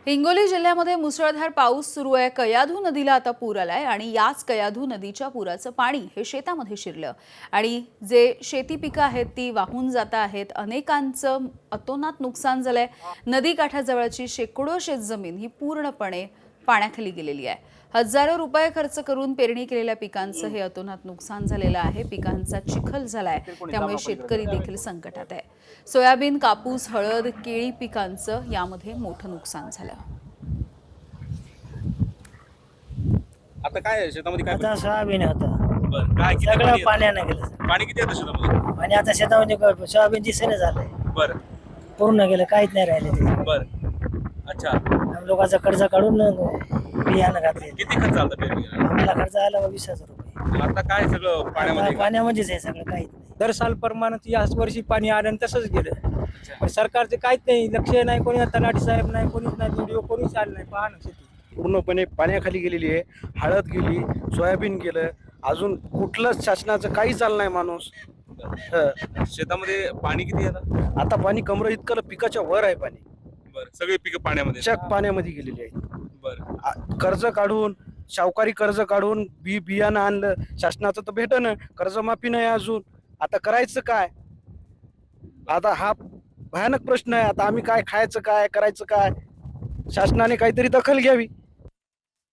हिंगोली जिल्ह्यामध्ये मुसळधार पाऊस सुरू आहे। कयाधू नदीला आता पूर आलाय आणि याच कयाधू नदीच्या पुराचं पाणी हे शेतामध्ये शिरलं आणि जे शेती पिकं आहेत ती वाहून जात आहेत। अनेकांचं अतोनात नुकसान झालंय। नदी काठाजवळची शेकडो शेतजमीन ही पूर्णपणे पाण्याखाली गेलेली आहे। हजारो रुपये खर्च करून पेरणी केलेल्या पिकांचं हे अतोनात नुकसान झालेलं आहे। पिकांचा चिखल झालाय, त्यामुळे शेतकरी देखील संकटात आहे। सोयाबीन, कापूस, हळद, केळी पिकांचं यामध्ये मोठं नुकसान झालं। आता काय आहे शेतामध्ये? काय आता सोयाबीन होतं बरं, काय किती सगळं पाणी येतं? पाण्यानं गेलं पाणी किती येतं शेतामध्ये? आणि आता शेतामध्ये सोयाबीन दिसेना झालंय, बरं पूर्ण गेलं, काहीच नाही राहिले बरं. अच्छा, लोकांचा कर्ज काढून बियाणं घातले। किती खर्च आला पेरणीला? आम्हाला खर्च आला 20,000 रुपये। आता काय सगळं पाण्यामध्ये का? पाण्यामध्येच आहे सगळं, काहीच नाही। दर साल प्रमाणात याच वर्षी पाणी आलं आणि तसंच गेलं। पण सरकारचं काहीच नाही, लक्ष नाही, कोणी तलाठी साहेब नाही, कोणीच नाही, व्हिडिओ कोणीच आलं नाही। पहा ना शेती पूर्णपणे पाण्याखाली गेलेली आहे। हळद गेली, सोयाबीन गेलं, अजून कुठलंच शासनाचं काही चाललं नाही माणूस। शेतामध्ये पाणी किती येतं? आता पाणी कमर इतकं पिकाच्या वर आहे पाणी, बरं, सगळी पिकं पाण्यामध्ये. चक पाण्यामध्ये गेलेली आहे। बरं, कर्ज काढून, सावकारी कर्ज काढून बियाणं आणलं, शासनाचं तर भेटणं, कर्जमाफी नाही अजून। आता करायचं काय? आता हा भयानक प्रश्न आहे। आता आम्ही काय खायचं, काय करायचं, काय शासनाने काहीतरी दखल घ्यावी।